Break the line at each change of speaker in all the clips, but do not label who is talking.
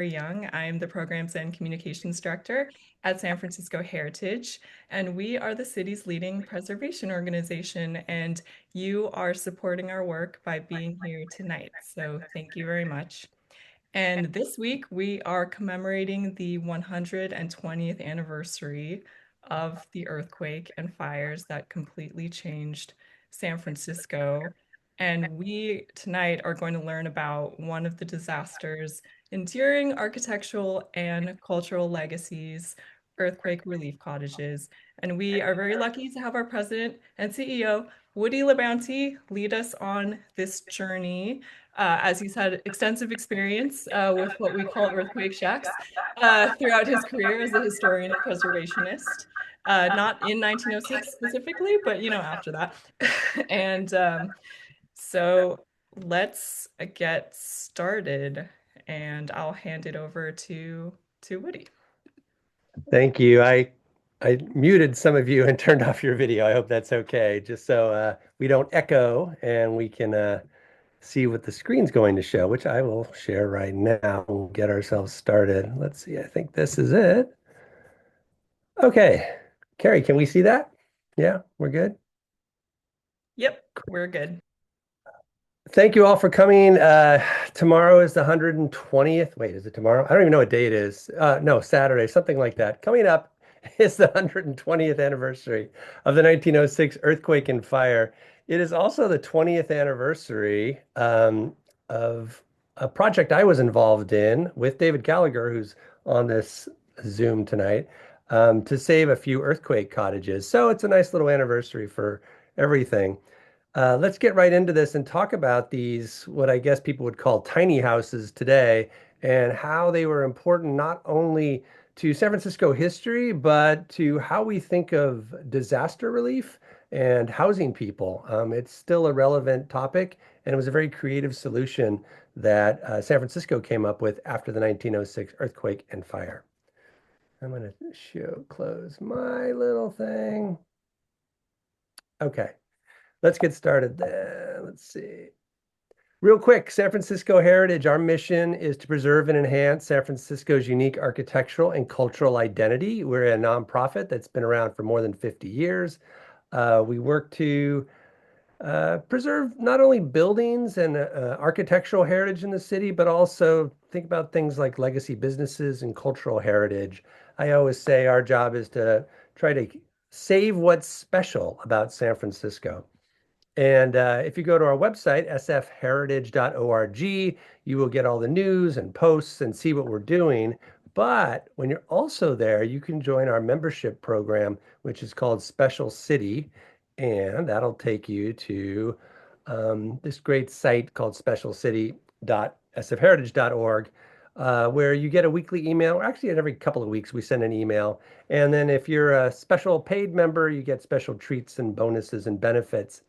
Young. I'm the Programs and Communications Director at San Francisco Heritage, and we are the city's leading preservation organization, and you are supporting our work by being here tonight. So thank you very much. And this week we are commemorating the 120th anniversary of the earthquake and fires that completely changed San Francisco. And we tonight are going to learn about one of the disaster's enduring architectural and cultural legacies, earthquake relief cottages. And we are very lucky to have our president and CEO, Woody LaBounty, lead us on this journey as he's had extensive experience with what we call earthquake shacks throughout his career as a historian and preservationist. Not in 1906 specifically, but after that. And so let's get started, and I'll hand it over to Woody.
Thank you. I muted some of you and turned off your video. I hope that's okay, just so we don't echo and we can see what the screen's going to show, which I will share right now. We'll get ourselves started. Let's see. I think this is it. Okay. Carrie, can we see that? Yeah, we're good.
Yep, we're good.
Thank you all for coming. Tomorrow is the 120th. Wait, is it tomorrow? I don't even know what day it is. No, Saturday, something like that. Coming up is the 120th anniversary of the 1906 earthquake and fire. It is also the 20th anniversary of a project I was involved in with David Gallagher, who's on this Zoom tonight, to save a few earthquake cottages. So it's a nice little anniversary for everything. Let's get right into this and talk about these, what I guess people would call tiny houses today, and how they were important not only to San Francisco history, but to how we think of disaster relief and housing people. It's still a relevant topic, and it was a very creative solution that San Francisco came up with after the 1906 earthquake and fire. I'm going to close my little thing. Okay. Let's get started then. Let's see. Real quick, San Francisco Heritage, our mission is to preserve and enhance San Francisco's unique architectural and cultural identity. We're a nonprofit that's been around for more than 50 years. We work to preserve not only buildings and architectural heritage in the city, but also think about things like legacy businesses and cultural heritage. I always say our job is to try to save what's special about San Francisco. And if you go to our website, sfheritage.org, you will get all the news and posts and see what we're doing. But when you're also there, you can join our membership program, which is called Special City. And that'll take you to this great site called specialcity.sfheritage.org, where you get a weekly email. Actually, every couple of weeks, we send an email. And then if you're a special paid member, you get special treats and bonuses and benefits.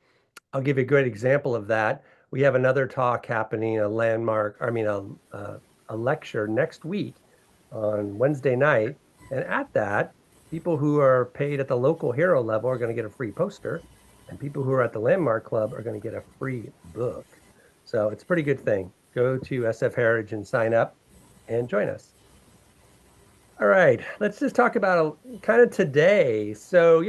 I'll give you a great example of that. We have another talk happening, a lecture next week on Wednesday night. And at that, people who are paid at the local hero level are going to get a free poster, and people who are at the Landmark Club are going to get a free book. So it's a pretty good thing. Go to SF Heritage and sign up and join us. All right, let's just talk about kind of today. So,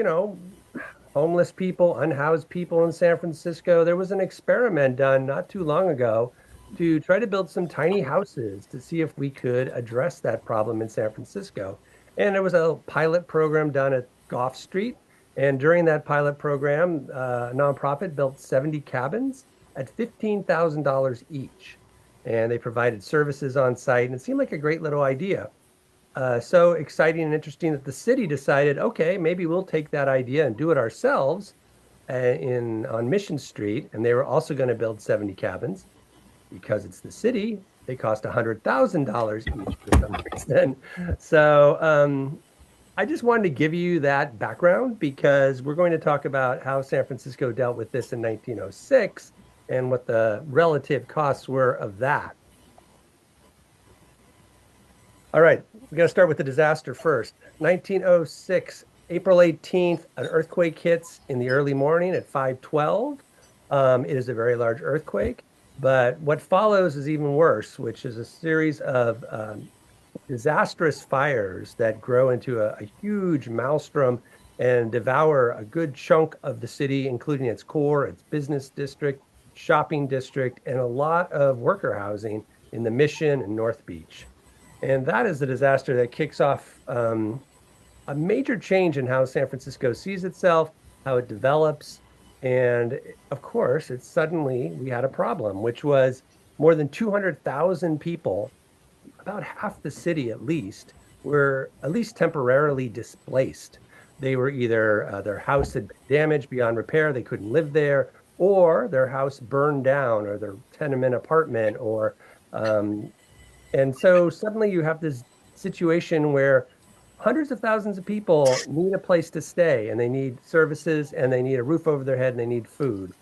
homeless people, unhoused people in San Francisco. There was an experiment done not too long ago to try to build some tiny houses to see if we could address that problem in San Francisco. And there was a pilot program done at Gough Street. And during that pilot program, a nonprofit built 70 cabins at $15,000 each. And they provided services on site, and it seemed like a great little idea. So exciting and interesting that the city decided, okay, maybe we'll take that idea and do it ourselves on Mission Street. And they were also going to build 70 cabins because it's the city. They cost $100,000 each for some reason. So I just wanted to give you that background because we're going to talk about how San Francisco dealt with this in 1906 and what the relative costs were of that. All right, we're going to start with the disaster first. 1906, April 18th, an earthquake hits in the early morning at 5:12. It is a very large earthquake. But what follows is even worse, which is a series of disastrous fires that grow into a huge maelstrom and devour a good chunk of the city, including its core, its business district, shopping district, and a lot of worker housing in the Mission and North Beach. And that is the disaster that kicks off a major change in how San Francisco sees itself, how it develops. And of course, it's suddenly we had a problem, which was more than 200,000 people, about half the city at least, were at least temporarily displaced. They were either their house had been damaged beyond repair, they couldn't live there, or their house burned down, or their tenement apartment, or and so suddenly you have this situation where hundreds of thousands of people need a place to stay, and they need services, and they need a roof over their head, and they need food.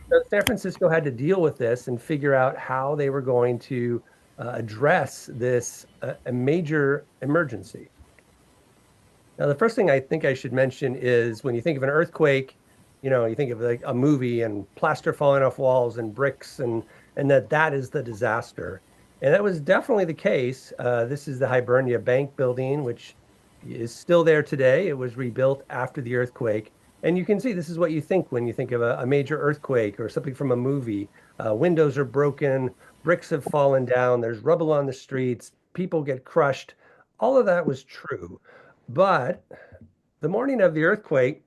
So San Francisco had to deal with this and figure out how they were going to address this a major emergency. Now, the first thing I think I should mention is when you think of an earthquake, you think of like a movie and plaster falling off walls and bricks and that is the disaster. And that was definitely the case. This is the Hibernia Bank building, which is still there today. It was rebuilt after the earthquake. And you can see this is what you think when you think of a major earthquake or something from a movie. Windows are broken, bricks have fallen down, there's rubble on the streets, people get crushed. All of that was true. But the morning of the earthquake,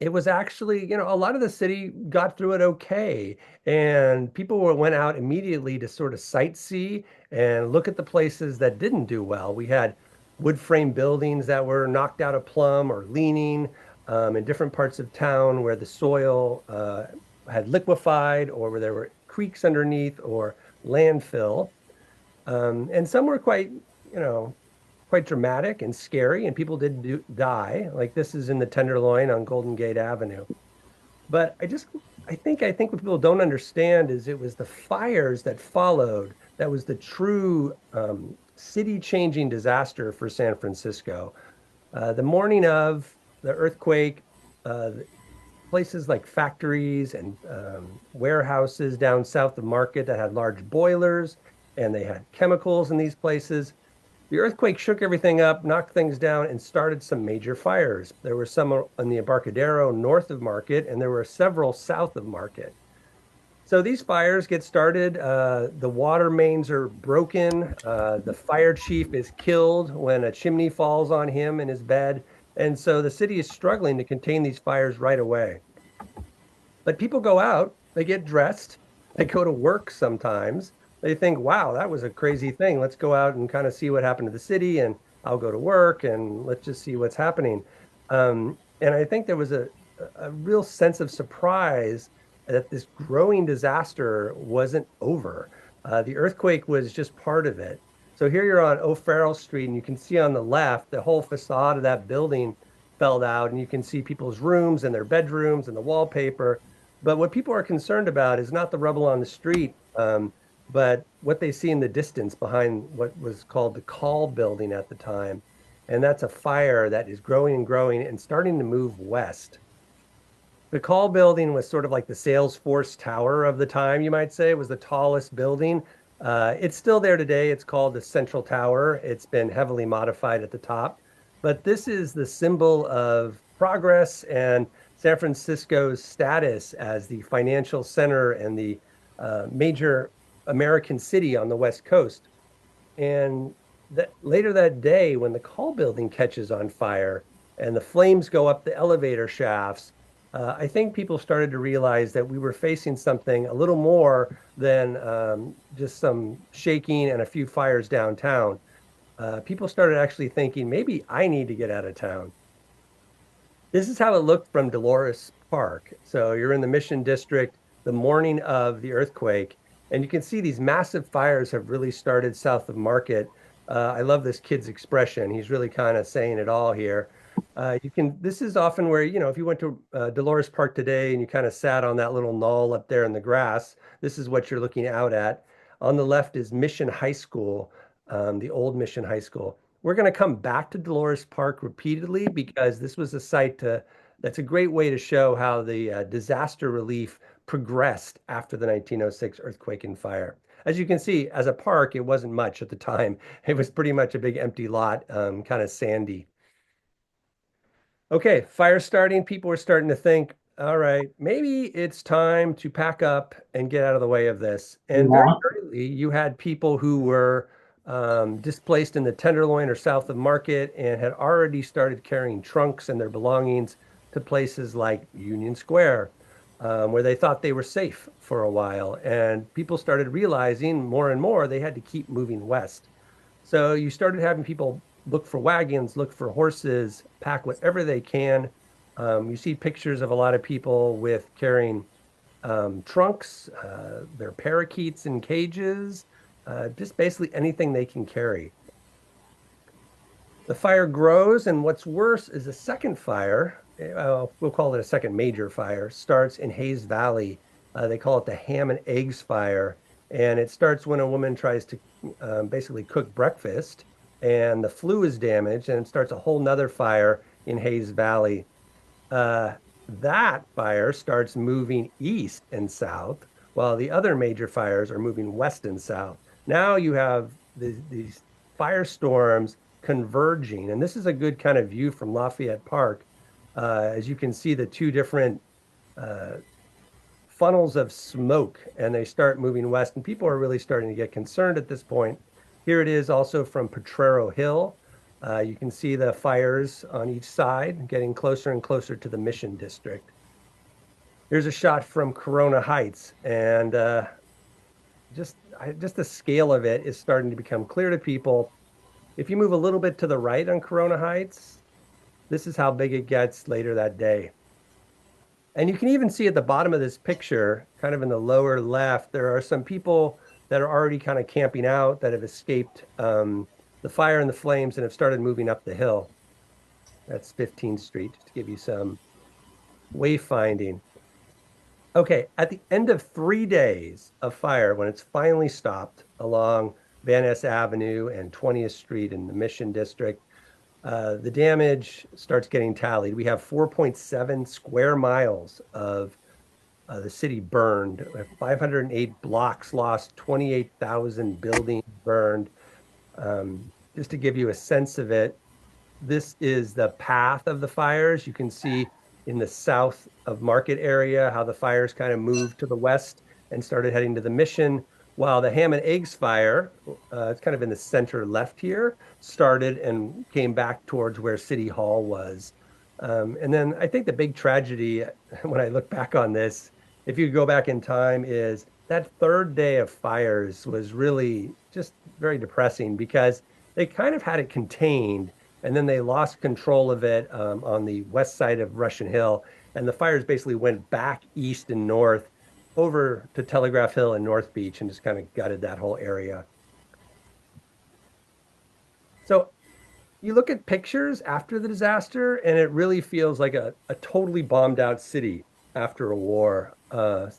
it was actually, a lot of the city got through it okay. And people went out immediately to sort of sightsee and look at the places that didn't do well. We had wood frame buildings that were knocked out of plumb or leaning in different parts of town where the soil had liquefied or where there were creeks underneath or landfill. And some were quite dramatic and scary, and people did die. Like this is in the Tenderloin on Golden Gate Avenue. But I think what people don't understand is it was the fires that followed that was the true city-changing disaster for San Francisco. The morning of the earthquake, places like factories and warehouses down south of Market that had large boilers and they had chemicals in these places. The earthquake shook everything up, knocked things down, and started some major fires. There were some on the Embarcadero north of Market, and there were several south of Market. So these fires get started. The water mains are broken. The fire chief is killed when a chimney falls on him in his bed. And so the city is struggling to contain these fires right away. But people go out, they get dressed, they go to work sometimes. They think, wow, that was a crazy thing. Let's go out and kind of see what happened to the city, and I'll go to work and let's just see what's happening. And I think there was a real sense of surprise that this growing disaster wasn't over. The earthquake was just part of it. So here you're on O'Farrell Street, and you can see on the left the whole facade of that building fell out, and you can see people's rooms and their bedrooms and the wallpaper. But what people are concerned about is not the rubble on the street, but what they see in the distance behind what was called the Call building at the time. And that's a fire that is growing and growing and starting to move west. The Call building was sort of like the Salesforce Tower of the time, you might say. It was the tallest building. It's still there today. It's called the Central Tower. It's been heavily modified at the top. But this is the symbol of progress and San Francisco's status as the financial center and the major American city on the West Coast. And later that day, when the Call building catches on fire and the flames go up the elevator shafts, I think people started to realize that we were facing something a little more than just some shaking and a few fires downtown. People started actually thinking, maybe I need to get out of town. This is how it looked from Dolores Park. So you're in the Mission District the morning of the earthquake, and you can see these massive fires have really started south of Market. I love this kid's expression. He's really kind of saying it all here. This is often where, if you went to Dolores Park today and you kind of sat on that little knoll up there in the grass, this is what you're looking out at. On the left is Mission High School, the old Mission High School. We're going to come back to Dolores Park repeatedly because this was a site that's a great way to show how the disaster relief progressed after the 1906 earthquake and fire. As you can see, as a park, it wasn't much at the time. It was pretty much a big empty lot, kind of sandy. Okay, fire starting. People were starting to think, all right, maybe it's time to pack up and get out of the way of this. And very early, you had people who were displaced in the Tenderloin or south of Market and had already started carrying trunks and their belongings to places like Union Square, where they thought they were safe for a while. And people started realizing more and more they had to keep moving west. So you started having people look for wagons, look for horses, pack whatever they can. You see pictures of a lot of people with carrying trunks, their parakeets in cages, just basically anything they can carry. The fire grows, and what's worse is a second fire, we'll call it a second major fire, starts in Hayes Valley. They call it the ham and eggs fire. And it starts when a woman tries to basically cook breakfast, and the flue is damaged, and it starts a whole nother fire in Hayes Valley. Uh, that fire starts moving east and south, while the other major fires are moving west and south. Now you have these firestorms converging, and this is a good kind of view from Lafayette Park. As you can see, the two different uh, funnels of smoke, and they start moving west, and people are really starting to get concerned at this point. Here it is also from Potrero Hill. You can see the fires on each side getting closer and closer to the Mission District. Here's a shot from Corona Heights, and just the scale of it is starting to become clear to people. If you move a little bit to the right on Corona Heights, this is how big it gets later that day. And you can even see at the bottom of this picture, kind of in the lower left, there are some people that are already kind of camping out that have escaped the fire and the flames and have started moving up the hill. That's 15th Street, just to give you some wayfinding. Okay, at the end of 3 days of fire, when it's finally stopped along Van Ness Avenue and 20th Street in the Mission District, the damage starts getting tallied. We have 4.7 square miles of the city burned, 508 blocks lost, 28,000 buildings burned. Just to give you a sense of it, this is the path of the fires. You can see in the south of Market area how the fires kind of moved to the west and started heading to the Mission, while the ham and eggs fire, it's kind of in the center left here, started and came back towards where City Hall was. And then I think the big tragedy, when I look back on this, if you go back in time, is that third day of fires was really just very depressing because they kind of had it contained, and then they lost control of it on the west side of Russian Hill, and the fires basically went back east and north over to Telegraph Hill and North Beach and just kind of gutted that whole area. So you look at pictures after the disaster, and it really feels like a totally bombed out city after a war.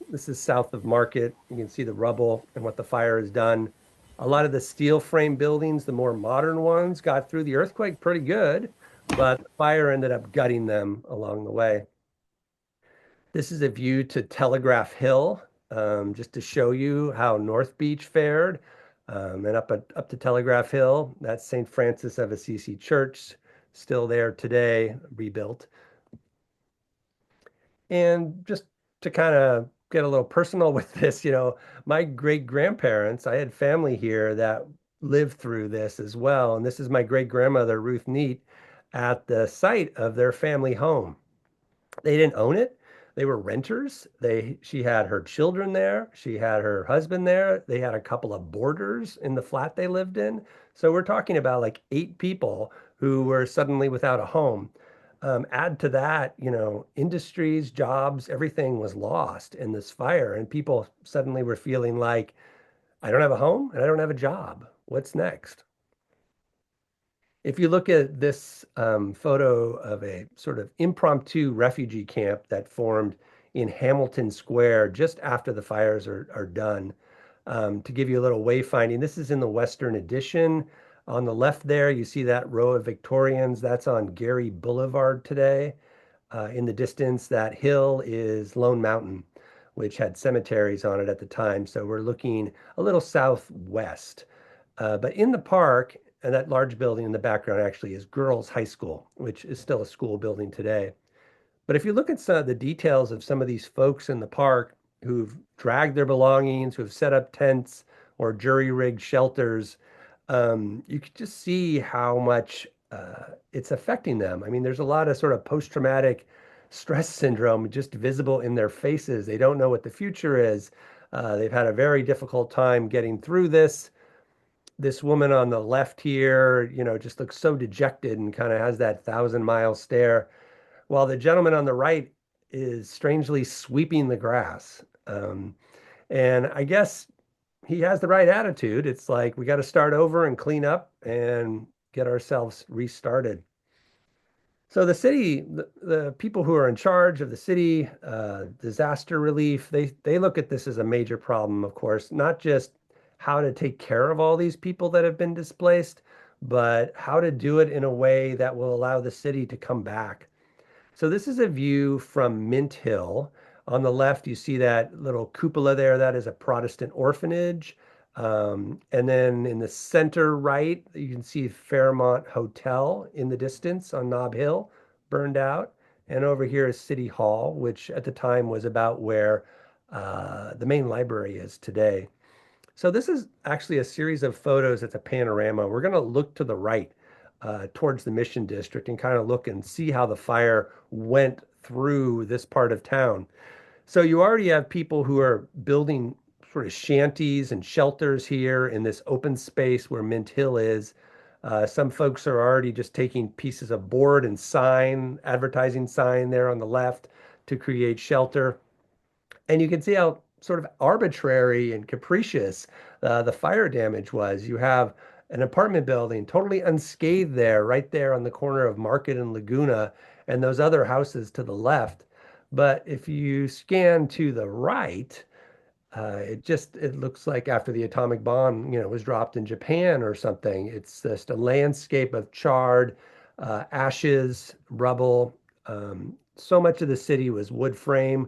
This is south of Market. You can see the rubble and what the fire has done. A lot of the steel frame buildings, the more modern ones, got through the earthquake pretty good, but the fire ended up gutting them along the way. This is a view to Telegraph Hill, just to show you how North Beach fared. And up to Telegraph Hill, that's St. Francis of Assisi Church, still there today, rebuilt. And just to kind of get a little personal with this, my great grandparents, I had family here that lived through this as well. And this is my great grandmother, Ruth Neat, at the site of their family home. They didn't own it. They were renters. She had her children there. She had her husband there. They had a couple of boarders in the flat they lived in. So we're talking about like 8 people who were suddenly without a home. Add to that, industries, jobs, everything was lost in this fire, and people suddenly were feeling like, I don't have a home and I don't have a job. What's next? If you look at this photo of a sort of impromptu refugee camp that formed in Hamilton Square just after the fires are done, to give you a little wayfinding, this is in the Western Addition. On the left there, you see that row of Victorians. That's on Gary Boulevard today. In the distance, that hill is Lone Mountain. which had cemeteries on it at the time. So we're looking a little southwest. But in the park, and that large building in the background actually is Girls High School, which is still a school building today. But if you look at some of the details of some of these folks in the park who've dragged their belongings, who've set up tents or jury-rigged shelters, you could just see how much it's affecting them. I mean, there's a lot of sort of post-traumatic stress syndrome just visible in their faces. They don't know what the future is. They've had a very difficult time getting through this. This woman on the left here, just looks so dejected and kind of has that thousand-mile stare, while the gentleman on the right is strangely sweeping the grass. And I guess he has the right attitude. It's like we got to start over and clean up and get ourselves restarted. So the city, the people who are in charge of the city, disaster relief, they look at this as a major problem, of course, not just how to take care of all these people that have been displaced, but how to do it in a way that will allow the city to come back. So this is a view from Mint Hill. On the left, you see that little cupola there. That is a Protestant orphanage. And then in the center right, you can see Fairmont Hotel in the distance on Nob Hill, burned out. And over here is City Hall, which at the time was about where the main library is today. So this is actually a series of photos. It's a panorama. We're going to look to the right towards the Mission District and kind of look and see how the fire went through this part of town. So you already have people who are building sort of shanties and shelters here in this open space where Mint Hill is. Some folks are already just taking pieces of board and sign, advertising sign there on the left to create shelter. And you can see how sort of arbitrary and capricious the fire damage was. You have an apartment building totally unscathed there, right there on the corner of Market and Laguna, and those other houses to the left. But if you scan to the right, it looks like after the atomic bomb, was dropped in Japan or something. It's just a landscape of charred ashes, rubble. So much of the city was wood frame,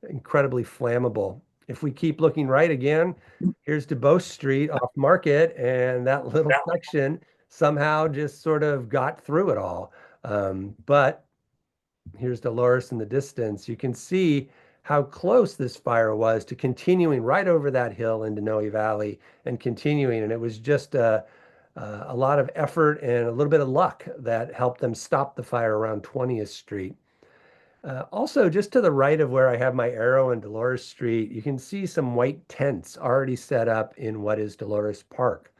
incredibly flammable. If we keep looking right again, here's DuBose Street off Market, and that little section somehow just sort of got through it all. But here's Dolores in the distance. You can see how close this fire was to continuing right over that hill into Noe Valley and continuing. And it was just a lot of effort and a little bit of luck that helped them stop the fire around 20th Street. Also, just to the right of where I have my arrow in Dolores Street, you can see some white tents already set up in what is Dolores Park.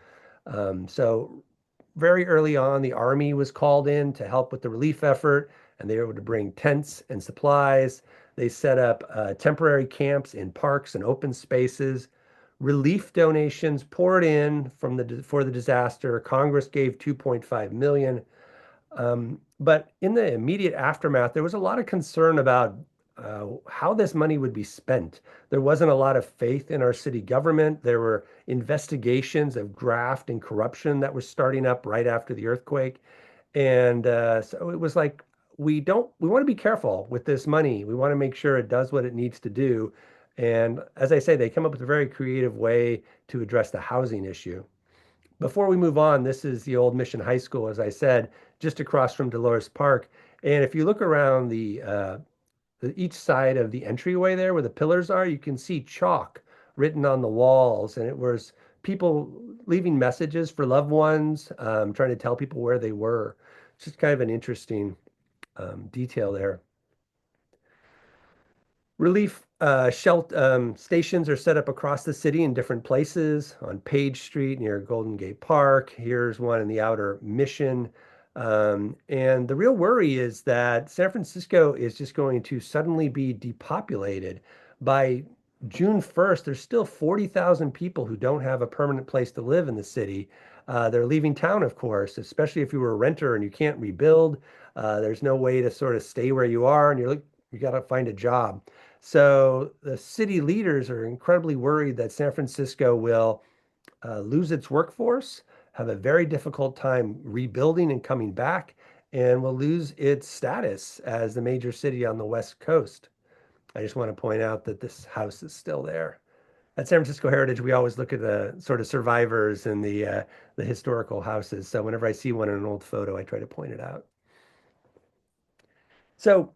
So very early on, the Army was called in to help with the relief effort, and they were able to bring tents and supplies. They set up temporary camps in parks and open spaces. Relief donations poured in for the disaster. Congress gave 2.5 million. But in the immediate aftermath, there was a lot of concern about how this money would be spent. There wasn't a lot of faith in our city government. There were investigations of graft and corruption that were starting up right after the earthquake. And so it was like, we want to be careful with this money. We want to make sure it does what it needs to do. And as I say, they come up with a very creative way to address the housing issue. Before we move on, this is the old Mission High School, as I said, just across from Dolores Park. And if you look around each side of the entryway there where the pillars are, you can see chalk written on the walls. And it was people leaving messages for loved ones, trying to tell people where they were. It's just kind of an interesting detail there. Relief stations are set up across the city in different places on Page Street near Golden Gate Park. Here's one in the outer Mission. And the real worry is that San Francisco is just going to suddenly be depopulated. By June 1st, there's still 40,000 people who don't have a permanent place to live in the city. They're leaving town, of course, especially if you were a renter and you can't rebuild. There's no way to sort of stay where you are, and you got to find a job. So the city leaders are incredibly worried that San Francisco will lose its workforce, have a very difficult time rebuilding and coming back, and will lose its status as the major city on the West Coast. I just want to point out that this house is still there. At San Francisco Heritage, we always look at the sort of survivors and the historical houses. So whenever I see one in an old photo, I try to point it out. So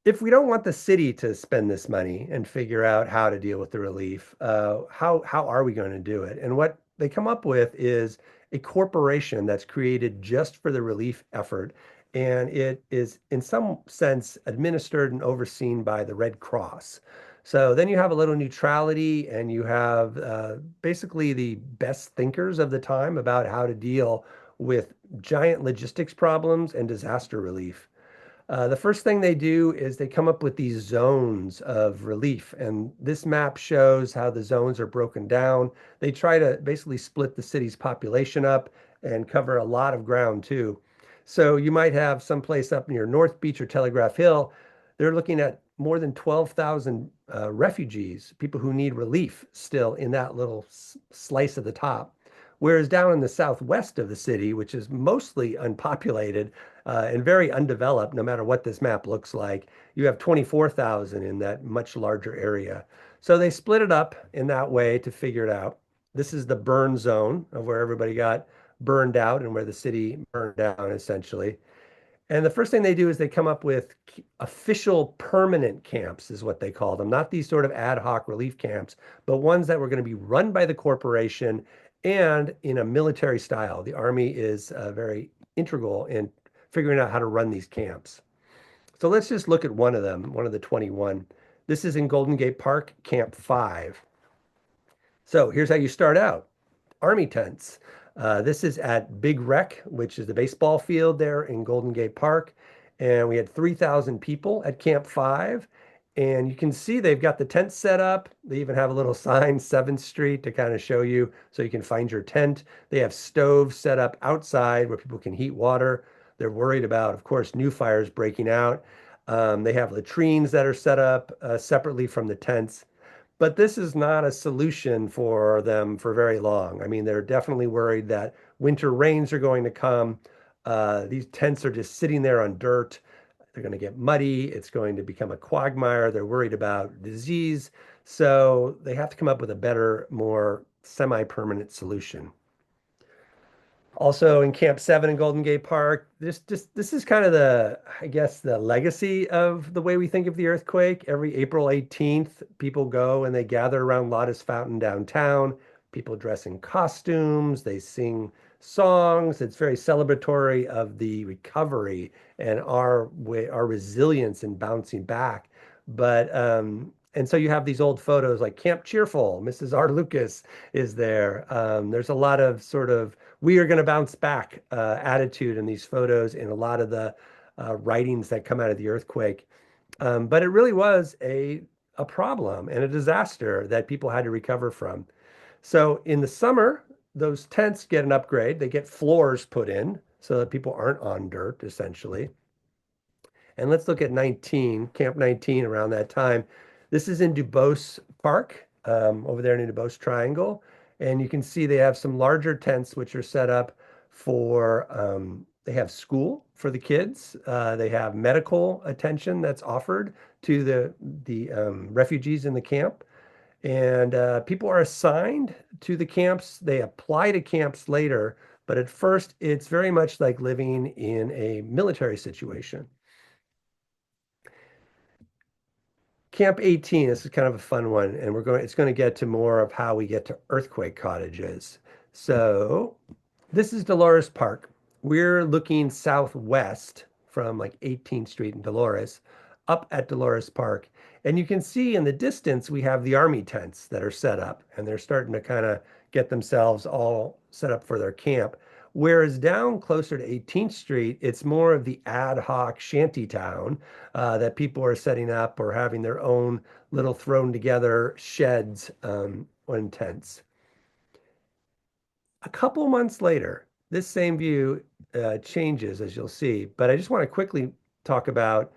if we don't want the city to spend this money and figure out how to deal with the relief, how are we going to do it? And what they come up with is a corporation that's created just for the relief effort, and it is in some sense administered and overseen by the Red Cross. So then you have a little neutrality, and you have basically the best thinkers of the time about how to deal with giant logistics problems and disaster relief. The first thing they do is they come up with these zones of relief, and this map shows how the zones are broken down. They try to basically split the city's population up and cover a lot of ground too. So you might have some place up near North Beach or Telegraph Hill. They're looking at more than 12,000 refugees, people who need relief still in that little slice of the top. Whereas down in the southwest of the city, which is mostly unpopulated, and very undeveloped, no matter what this map looks like. You have 24,000 in that much larger area. So they split it up in that way to figure it out. This is the burn zone of where everybody got burned out and where the city burned down, essentially. And the first thing they do is they come up with official permanent camps, is what they call them, not these sort of ad hoc relief camps, but ones that were going to be run by the corporation and in a military style. The Army is very integral in figuring out how to run these camps. So let's just look at one of them, one of the 21. This is in Golden Gate Park, Camp 5. So here's how you start out. Army tents. This is at Big Rec, which is the baseball field there in Golden Gate Park. And we had 3,000 people at Camp 5. And you can see they've got the tents set up. They even have a little sign, 7th Street, to kind of show you so you can find your tent. They have stoves set up outside where people can heat water. They're worried about, of course, new fires breaking out. They have latrines that are set up separately from the tents. But this is not a solution for them for very long. I mean, they're definitely worried that winter rains are going to come. These tents are just sitting there on dirt. They're going to get muddy. It's going to become a quagmire. They're worried about disease. So they have to come up with a better, more semi-permanent solution. Also in Camp 7 in Golden Gate Park, this is kind of the, I guess, the legacy of the way we think of the earthquake. Every April 18th, people go and they gather around Lotus Fountain downtown. People dress in costumes, they sing songs. It's very celebratory of the recovery and our resilience in bouncing back. But and so you have these old photos like Camp Cheerful. Mrs. R. Lucas is there. There's a lot of sort of we are going to bounce back attitude in these photos in a lot of the writings that come out of the earthquake. But it really was a problem and a disaster that people had to recover from. So in the summer, those tents get an upgrade. They get floors put in so that people aren't on dirt, essentially. And let's look at 19, Camp 19 around that time. This is in Dubose Park, over there in Dubose Triangle. And you can see they have some larger tents which are set up for, they have school for the kids. They have medical attention that's offered to the refugees in the camp. And people are assigned to the camps. They apply to camps later, but at first it's very much like living in a military situation. Camp 18, this is kind of a fun one, and it's going to get to more of how we get to earthquake cottages. So this is Dolores Park. We're looking southwest from like 18th Street in Dolores, up at Dolores Park. And you can see in the distance, we have the army tents that are set up, and they're starting to kind of get themselves all set up for their camp. Whereas down closer to 18th Street, it's more of the ad hoc shanty town that people are setting up or having their own little thrown together sheds and tents. A couple months later, this same view changes, as you'll see. But I just want to quickly talk about,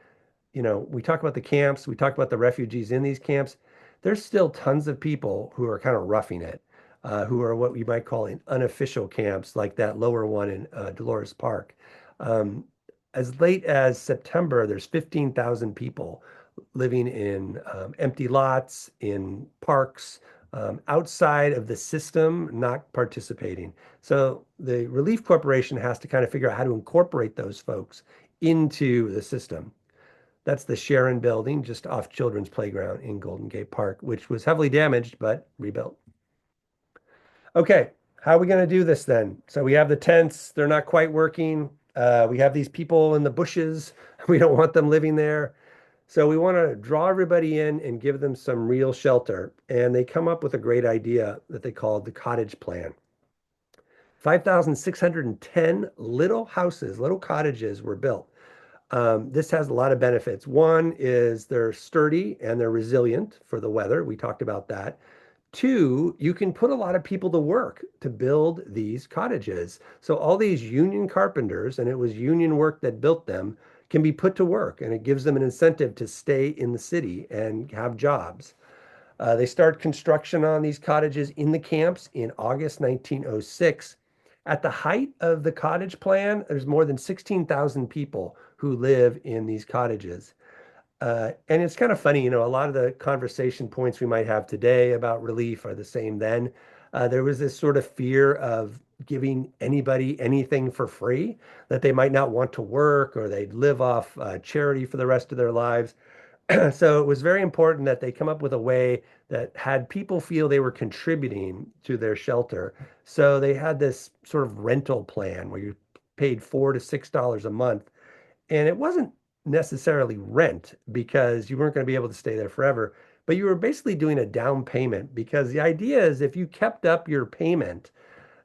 we talk about the camps, we talk about the refugees in these camps. There's still tons of people who are kind of roughing it, who are what we might call in unofficial camps, like that lower one in Dolores Park. As late as September, there's 15,000 people living in empty lots, in parks, outside of the system, not participating. So the Relief Corporation has to kind of figure out how to incorporate those folks into the system. That's the Sharon building just off Children's Playground in Golden Gate Park, which was heavily damaged but rebuilt. Okay, how are we going to do this then? So we have the tents, they're not quite working. We have these people in the bushes. We don't want them living there. So we want to draw everybody in and give them some real shelter. And they come up with a great idea that they called the cottage plan. 5,610 little houses, little cottages were built. This has a lot of benefits. One is they're sturdy and they're resilient for the weather. We talked about that. Two, you can put a lot of people to work to build these cottages. So all these union carpenters, and it was union work that built them, can be put to work, and it gives them an incentive to stay in the city and have jobs. They start construction on these cottages in the camps in August 1906. At the height of the cottage plan, there's more than 16,000 people who live in these cottages. And it's kind of funny, a lot of the conversation points we might have today about relief are the same then. There was this sort of fear of giving anybody anything for free, that they might not want to work or they'd live off charity for the rest of their lives. So it was very important that they come up with a way that had people feel they were contributing to their shelter. So they had this sort of rental plan where you paid $4 to $6 a month, and it wasn't necessarily rent because you weren't going to be able to stay there forever, but you were basically doing a down payment because the idea is if you kept up your payment,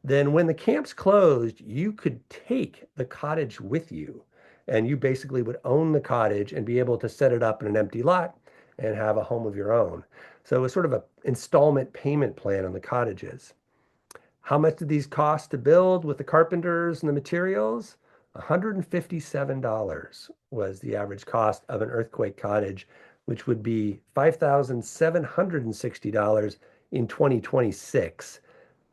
then when the camps closed, you could take the cottage with you. And you basically would own the cottage and be able to set it up in an empty lot and have a home of your own. So it was sort of an installment payment plan on the cottages. How much did these cost to build with the carpenters and the materials? $157 was the average cost of an earthquake cottage, which would be $5,760 in 2026.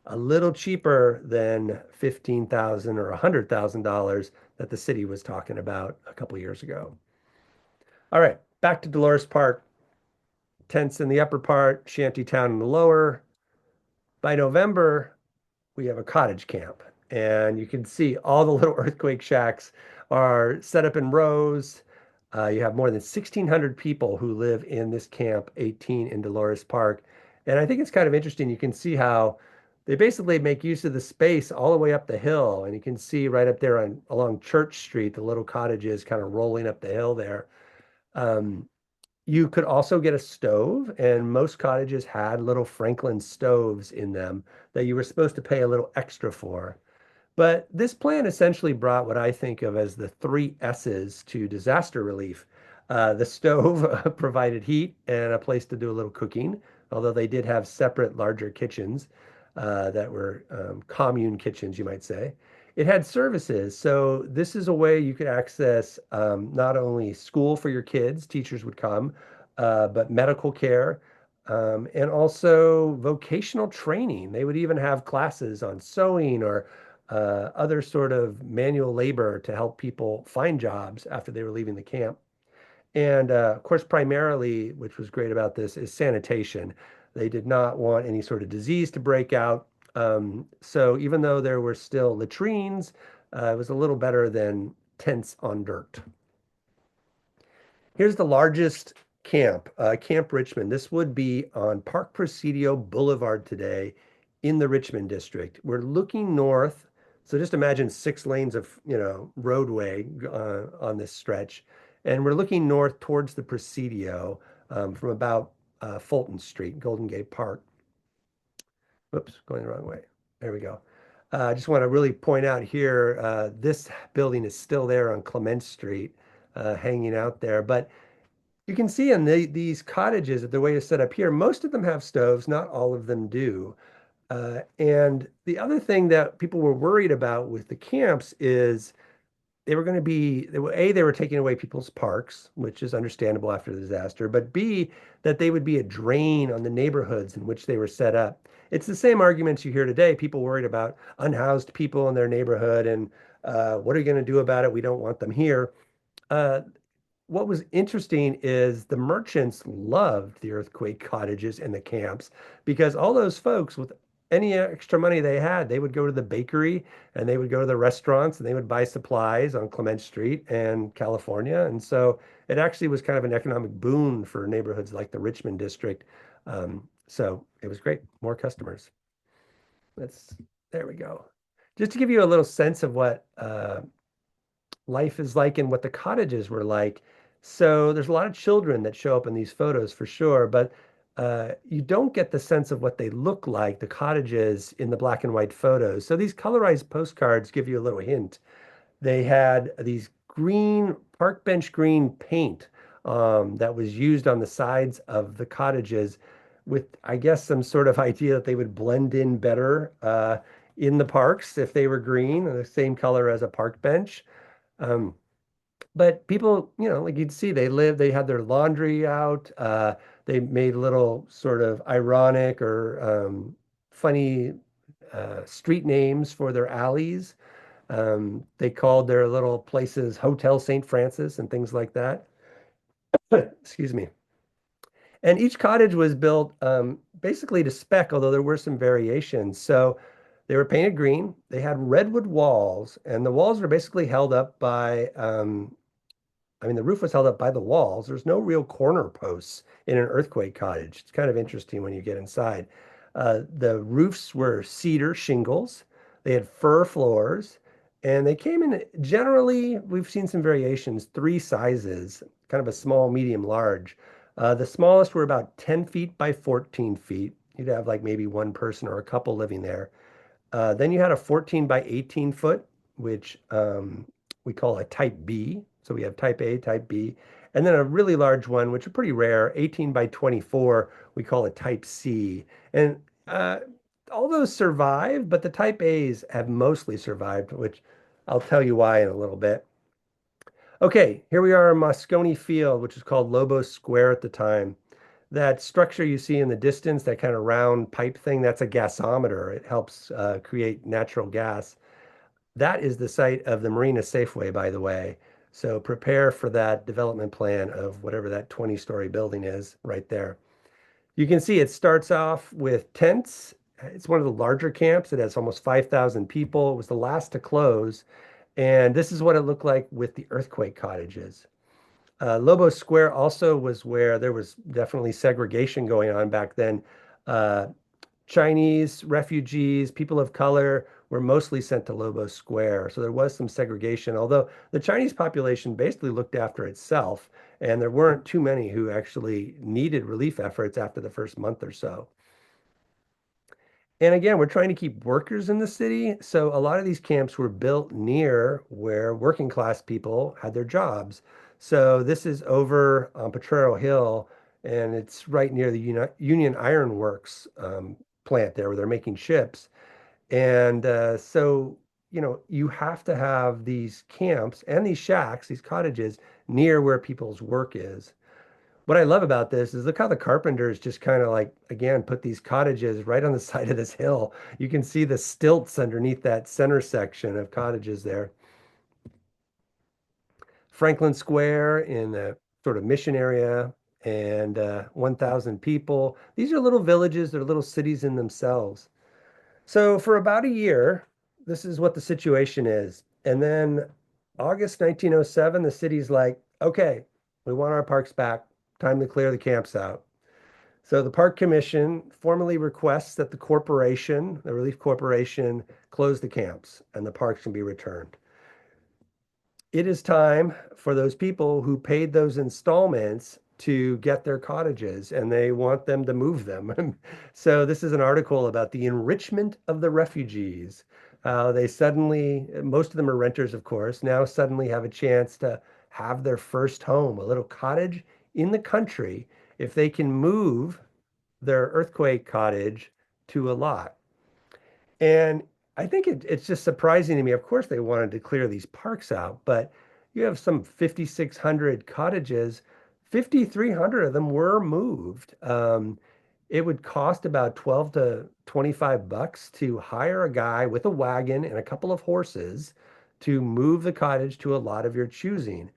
A little cheaper than $15,000 or $100,000 that the city was talking about a couple years ago. All right, back to Dolores Park. Tents in the upper part, shantytown in the lower. By November, we have a cottage camp, and you can see all the little earthquake shacks are set up in rows. You have more than 1,600 people who live in this camp 18 in Dolores Park. And I think it's kind of interesting. You can see how they basically make use of the space all the way up the hill. And you can see right up there along Church Street, the little cottages kind of rolling up the hill there. Um, you could also get a stove, and most cottages had little Franklin stoves in them that you were supposed to pay a little extra for. But this plan essentially brought what I think of as the three S's to disaster relief. The stove provided heat and a place to do a little cooking, although they did have separate, larger kitchens that were commune kitchens, you might say. It had services. So this is a way you could access not only school for your kids, teachers would come, but medical care, and also vocational training. They would even have classes on sewing or other sort of manual labor to help people find jobs after they were leaving the camp. And of course, primarily, which was great about this, is sanitation. They did not want any sort of disease to break out. So even though there were still latrines, it was a little better than tents on dirt. Here's the largest camp, Camp Richmond. This would be on Park Presidio Boulevard today in the Richmond district. We're looking north. So just imagine 6 lanes of, roadway on this stretch. And we're looking north towards the Presidio from about Fulton Street, Golden Gate Park. Oops, going the wrong way. There we go. I just want to really point out here, this building is still there on Clement Street, hanging out there. But you can see in these cottages, the way it's set up here, most of them have stoves, not all of them do. And the other thing that people were worried about with the camps is they were going to be, they were taking away people's parks, which is understandable after the disaster, but B, that they would be a drain on the neighborhoods in which they were set up. It's the same arguments you hear today, people worried about unhoused people in their neighborhood and what are you going to do about it? We don't want them here. Uh, what was interesting is the merchants loved the earthquake cottages and the camps because all those folks with any extra money they had, they would go to the bakery and they would go to the restaurants and they would buy supplies on Clement Street and California. And so it actually was kind of an economic boon for neighborhoods like the Richmond district. So it was great, more customers. Let's, there we go. Just to give you a little sense of what life is like and what the cottages were like. So there's a lot of children that show up in these photos for sure, but you don't get the sense of what they look like, the cottages in the black and white photos. So these colorized postcards give you a little hint. They had these green, park bench green paint that was used on the sides of the cottages with, I guess, some sort of idea that they would blend in better in the parks if they were green, the same color as a park bench. Um, but people, like you'd see, they had their laundry out. They made little sort of ironic or funny street names for their alleys. They called their little places Hotel St. Francis and things like that. Excuse me. And each cottage was built basically to spec, although there were some variations. So they were painted green. They had redwood walls, and the walls were basically held up by the roof was held up by the walls. There's no real corner posts in an earthquake cottage. It's kind of interesting when you get inside. The roofs were cedar shingles. They had fir floors, and they came in generally, we've seen some variations, three sizes, kind of a small, medium, large. The smallest were about 10 feet by 14 feet. You'd have like maybe one person or a couple living there. Then you had a 14 by 18 foot, which we call a type B. So we have type A, type B, and then a really large one, which are pretty rare, 18 by 24, we call it type C. And all those survive, but the type A's have mostly survived, which I'll tell you why in a little bit. Okay, here we are in Moscone Field, which is called Lobo Square at the time. That structure you see in the distance, that kind of round pipe thing, that's a gasometer. It helps create natural gas. That is the site of the Marina Safeway, by the way. So prepare for that development plan of whatever that 20-story building is right there. You can see it starts off with tents. It's one of the larger camps. It has almost 5,000 people. It was the last to close. And this is what it looked like with the earthquake cottages. Lobo Square also was where there was definitely segregation going on back then. Uh, Chinese refugees, people of color were mostly sent to Lobo Square. So there was some segregation, although the Chinese population basically looked after itself, and there weren't too many who actually needed relief efforts after the first month or so. And again, we're trying to keep workers in the city. So a lot of these camps were built near where working class people had their jobs. So this is over on Potrero Hill, and it's right near the Union Iron Works plant there where they're making ships. And you have to have these camps and these shacks, these cottages near where people's work is. What I love about this is look how the carpenters just kind of like, again, put these cottages right on the side of this hill. You can see the stilts underneath that center section of cottages there. Franklin Square in the sort of mission area and 1,000 people. These are little villages, they're little cities in themselves. So for about a year, this is what the situation is. And then August 1907, the city's like, okay, we want our parks back. Time to clear the camps out. So the Park Commission formally requests that the corporation, the Relief Corporation, close the camps and the parks can be returned. It is time for those people who paid those installments to get their cottages and they want them to move them. So this is an article about the enrichment of the refugees. They suddenly, most of them are renters, of course, now suddenly have a chance to have their first home, a little cottage in the country, if they can move their earthquake cottage to a lot. And I think it's just surprising to me. Of course, they wanted to clear these parks out, but you have some 5,600 cottages. 5,300 of them were moved. It would cost about 12 to 25 bucks to hire a guy with a wagon and a couple of horses to move the cottage to a lot of your choosing.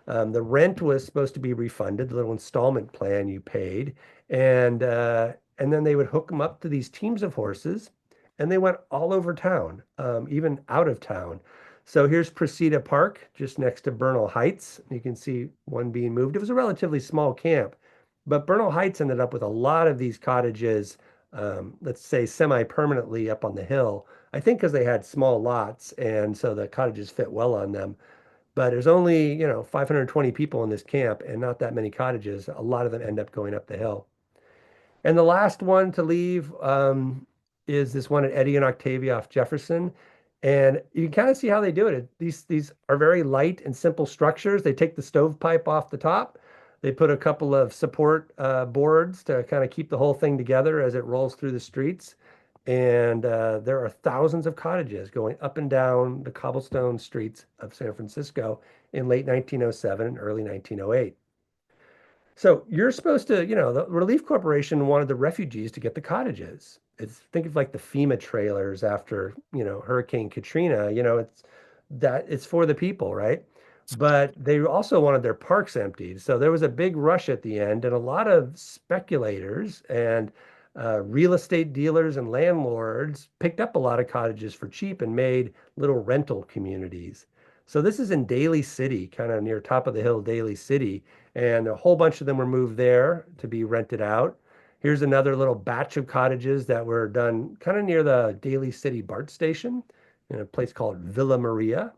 The rent was supposed to be refunded, the little installment plan you paid, and then they would hook them up to these teams of horses, and they went all over town, even out of town. So here's Presida Park, just next to Bernal Heights. You can see one being moved. It was a relatively small camp, but Bernal Heights ended up with a lot of these cottages, let's say semi-permanently up on the hill. I think because they had small lots, and so the cottages fit well on them. But there's only, 520 people in this camp and not that many cottages. A lot of them end up going up the hill. And the last one to leave is this one at Eddie and Octavia off Jefferson. And you can kind of see how they do it. These are very light and simple structures. They take the stovepipe off the top. They put a couple of support boards to kind of keep the whole thing together as it rolls through the streets. And there are thousands of cottages going up and down the cobblestone streets of San Francisco in late 1907 and early 1908. So you're supposed to, the Relief Corporation wanted the refugees to get the cottages. Think of like the FEMA trailers after, Hurricane Katrina, it's for the people, right? But they also wanted their parks emptied. So there was a big rush at the end, and a lot of speculators and real estate dealers and landlords picked up a lot of cottages for cheap and made little rental communities. So this is in Daly City, kind of near top of the hill, Daly City, and a whole bunch of them were moved there to be rented out. Here's another little batch of cottages that were done kind of near the Daly City BART station in a place called Villa Maria.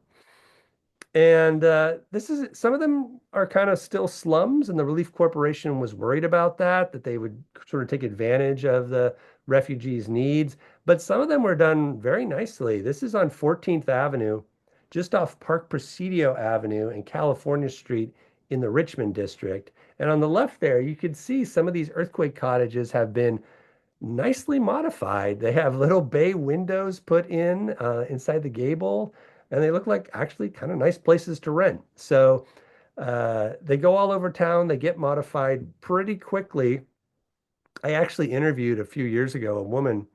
And this is some of them are kind of still slums, and the Relief Corporation was worried about that they would sort of take advantage of the refugees' needs. But some of them were done very nicely. This is on 14th Avenue, just off Park Presidio Avenue and California Street in the Richmond district. And on the left there, you could see some of these earthquake cottages have been nicely modified. They have little bay windows put in inside the gable, and they look like actually kind of nice places to rent. So they go all over town. They get modified pretty quickly. I actually interviewed a few years ago a woman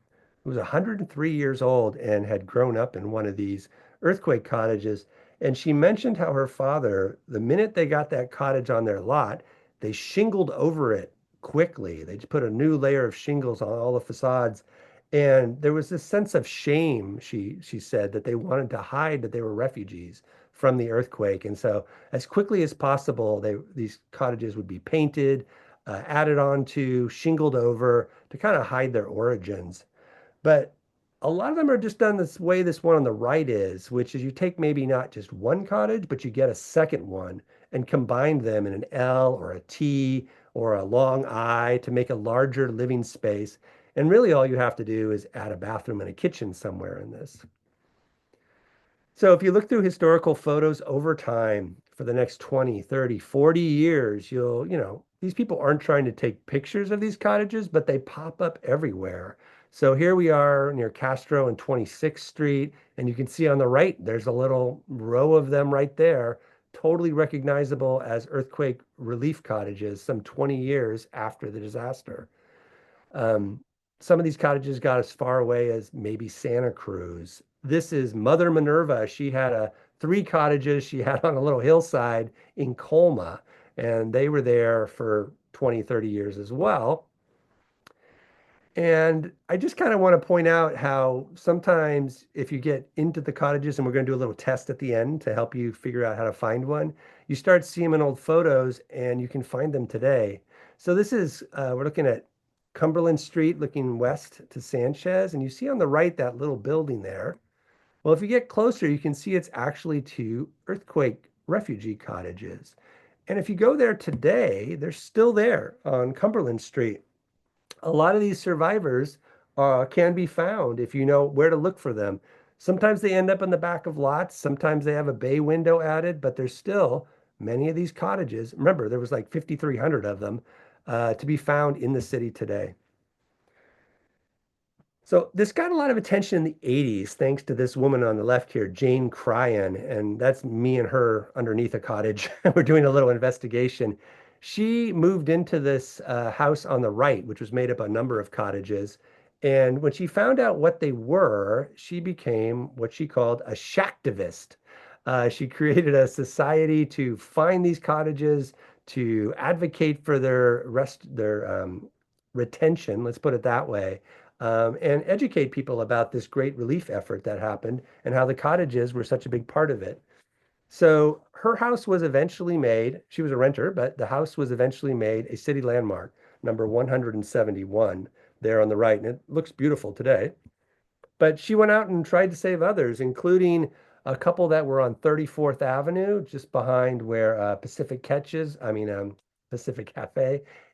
who was 103 years old and had grown up in one of these earthquake cottages. And she mentioned how her father, the minute they got that cottage on their lot, they shingled over it quickly. They just put a new layer of shingles on all the facades. And there was this sense of shame, she said, that they wanted to hide that they were refugees from the earthquake. And so as quickly as possible, these cottages would be painted, added on to, shingled over to kind of hide their origins. But a lot of them are just done this way this one on the right is, which is you take maybe not just one cottage, but you get a second one and combine them in an L or a T or a long I to make a larger living space. And really all you have to do is add a bathroom and a kitchen somewhere in this. So if you look through historical photos over time for the next 20, 30, 40 years, these people aren't trying to take pictures of these cottages, but they pop up everywhere. So here we are near Castro and 26th Street, and you can see on the right, there's a little row of them right there, totally recognizable as earthquake relief cottages some 20 years after the disaster. Um, some of these cottages got as far away as maybe Santa Cruz. This is Mother Minerva. She had three cottages she had on a little hillside in Colma, and they were there for 20, 30 years as well. And I just kind of want to point out how sometimes if you get into the cottages, and we're going to do a little test at the end to help you figure out how to find one, you start seeing them in old photos and you can find them today. So this is, we're looking at Cumberland Street, looking west to Sanchez, and you see on the right that little building there. Well, if you get closer, you can see it's actually two earthquake refugee cottages. And if you go there today, they're still there on Cumberland Street. A lot of these survivors can be found if you know where to look for them. Sometimes they end up in the back of lots. Sometimes they have a bay window added, but there's still many of these cottages. Remember, there was like 5,300 of them to be found in the city today. So this got a lot of attention in the 80s, thanks to this woman on the left here, Jane Cryan, and that's me and her underneath a cottage. We're doing a little investigation. She moved into this house on the right, which was made up of a number of cottages. And when she found out what they were, she became what she called a shacktivist. She created a society to find these cottages, to advocate for their retention, let's put it that way, and educate people about this great relief effort that happened and how the cottages were such a big part of it. So her house was eventually made. She was a renter, but the house was eventually made a city landmark, number 171, there on the right. And it looks beautiful today. But she went out and tried to save others, including a couple that were on 34th Avenue, just behind where Pacific Cafe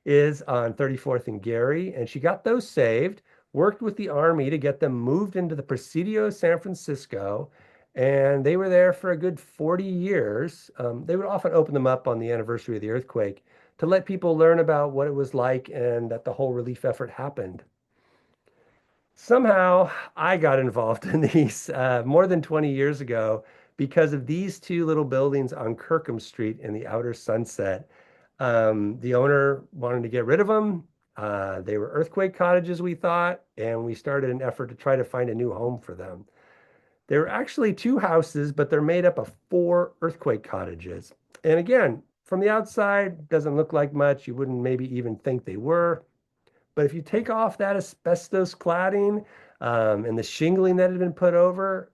is on 34th and Gary. And she got those saved, worked with the Army to get them moved into the Presidio San Francisco. And they were there for a good 40 years. They would often open them up on the anniversary of the earthquake to let people learn about what it was like and that the whole relief effort happened. Somehow I got involved in these more than 20 years ago because of these two little buildings on Kirkham Street in the outer Sunset. The owner wanted to get rid of them. They were earthquake cottages, we thought, and we started an effort to try to find a new home for them. There are actually two houses, but they're made up of four earthquake cottages. And again, from the outside, doesn't look like much. You wouldn't maybe even think they were. But if you take off that asbestos cladding and the shingling that had been put over,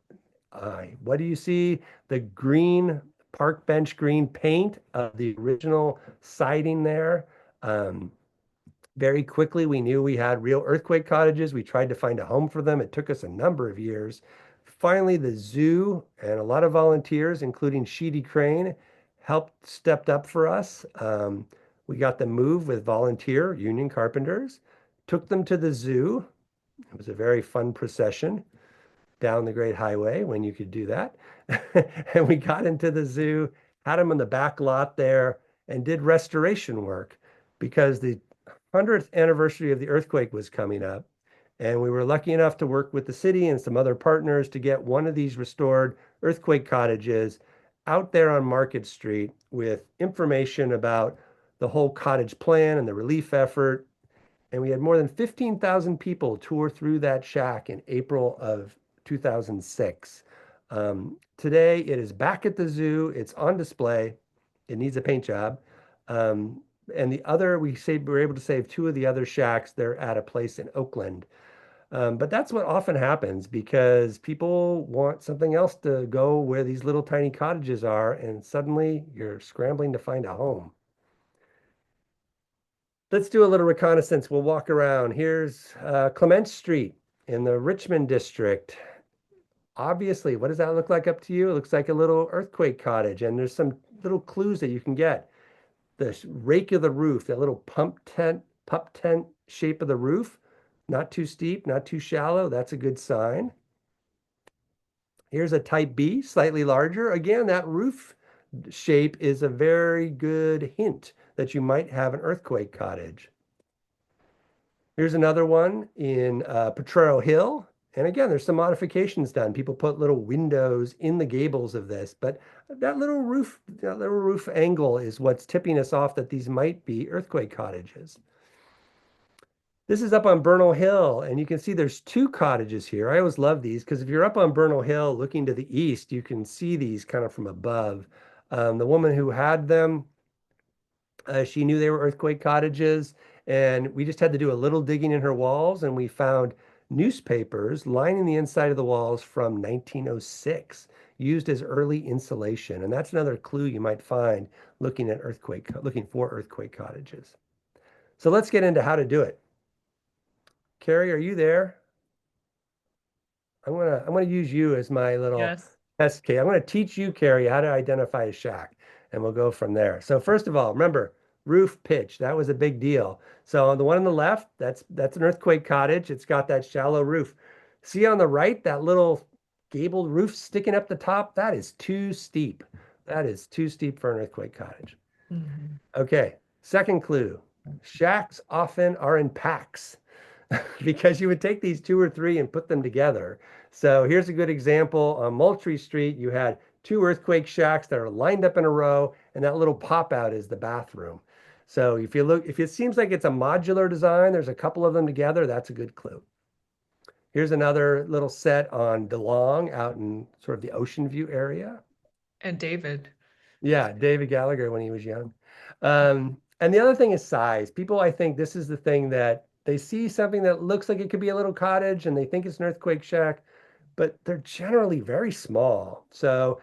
what do you see? The green park bench green paint of the original siding there. Um, Very quickly, we knew we had real earthquake cottages. We tried to find a home for them. It took us a number of years. Finally, the zoo and a lot of volunteers, including Sheedy Crane, stepped up for us. We got them moved with volunteer union carpenters, took them to the zoo. It was a very fun procession down the Great Highway when you could do that. And we got into the zoo, had them in the back lot there, and did restoration work because the 100th anniversary of the earthquake was coming up. And we were lucky enough to work with the city and some other partners to get one of these restored earthquake cottages out there on Market Street with information about the whole cottage plan and the relief effort. And we had more than 15,000 people tour through that shack in April of 2006. Today, it is back at the zoo. It's on display. It needs a paint job. And we were able to save two of the other shacks. They're at a place in Oakland. But that's what often happens because people want something else to go where these little tiny cottages are, and suddenly you're scrambling to find a home. Let's do a little reconnaissance. We'll walk around. Here's Clement Street in the Richmond district. Obviously, what does that look like up to you? It looks like a little earthquake cottage, and there's some little clues that you can get. The rake of the roof, that little pup tent shape of the roof, not too steep, not too shallow. That's a good sign. Here's a type B, slightly larger. Again, that roof shape is a very good hint that you might have an earthquake cottage. Here's another one in Potrero Hill. And again, there's some modifications done. People put little windows in the gables of this, but that little roof angle is what's tipping us off that these might be earthquake cottages. This is up on Bernal Hill, and you can see there's two cottages here. I always love these because if you're up on Bernal Hill looking to the east, you can see these kind of from above. The woman who had them, she knew they were earthquake cottages, and we just had to do a little digging in her walls, and we found newspapers lining the inside of the walls from 1906, used as early insulation. And that's another clue you might find looking for earthquake cottages. So let's get into how to do it. Carrie, are you there? I'm gonna use you as my little
Yes.
test case. I'm gonna teach you, Carrie, how to identify a shack, and we'll go from there. So first of all, remember roof pitch. That was a big deal. So on the one on the left, that's an earthquake cottage. It's got that shallow roof. See on the right, that little gabled roof sticking up the top? That is too steep. That is too steep for an earthquake cottage.
Mhm.
Okay, second clue. Shacks often are in packs because you would take these two or three and put them together. So here's a good example. On Moultrie Street, you had two earthquake shacks that are lined up in a row, and that little pop out is the bathroom. So if it seems like it's a modular design, there's a couple of them together, that's a good clue. Here's another little set on DeLong out in sort of the Ocean View area.
And David.
Yeah, David Gallagher when he was young. And the other thing is size. People, I think this is the thing that they see something that looks like it could be a little cottage and they think it's an earthquake shack, but they're generally very small. So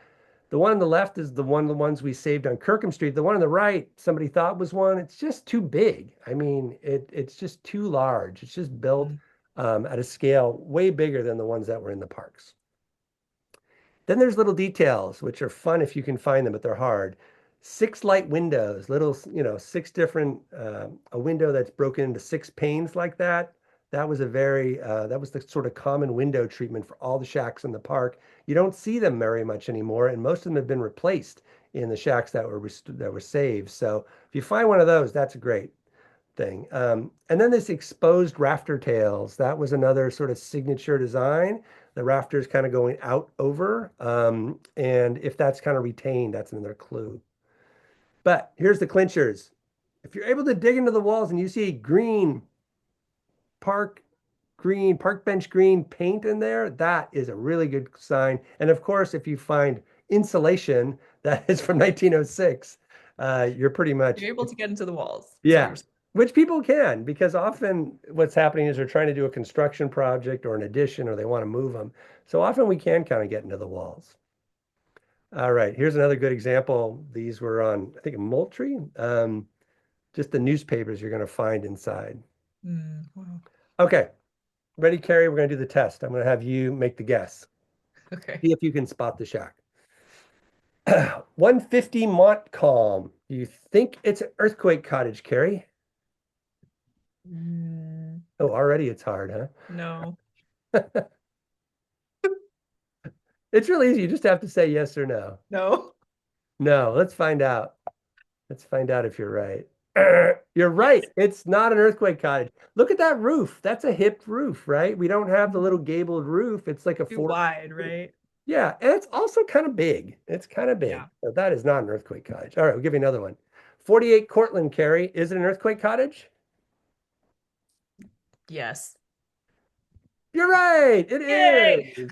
the one on the left is the ones we saved on Kirkham Street. The one on the right, somebody thought was one. It's just too big. I mean, it's just too large. It's just built
Mm.
at a scale way bigger than the ones that were in the parks. Then there's little details, which are fun if you can find them, but they're hard. Six light windows, little, six different, a window that's broken into six panes like that. That was the sort of common window treatment for all the shacks in the park. You don't see them very much anymore, and most of them have been replaced in the shacks that were saved. So if you find one of those, that's great thing. And then this exposed rafter tails, that was another sort of signature design. The rafters kind of going out over. And if that's kind of retained, that's another clue. But here's the clinchers. If you're able to dig into the walls and you see park park bench green paint in there, that is a really good sign. And of course, if you find insulation that is from 1906, you're pretty much
You're able to get into the walls. So
yeah,
you're
which people can because often what's happening is they're trying to do a construction project or an addition or they want to move them. So often we can kind of get into the walls. All right, here's another good example. These were on, I think, Moultrie. Just the newspapers you're going to find inside.
wow.
Okay, ready, Carrie? We're going to do the test. I'm going to have you make the guess.
Okay.
See if you can spot the shack. 150 Montcalm. Do you think it's an earthquake cottage, Carrie?
Mm,
Oh, already it's hard, huh?
no.
It's really easy. You just have to say yes or no.
No.
No, let's find out. Let's find out if you're right. You're right.
Yes.
It's not an earthquake cottage. Look at that roof. That's a hip roof, right? We don't have the little gabled roof. It's like a
Too
four.
wide, right?
Yeah, and it's also kind of big. It's kind of big.
Yeah.
So that is not an earthquake cottage. All right, we'll give you another one. 48 Cortland, Carey. Is it an earthquake cottage?
Yes.
You're right. It
Yay!
is.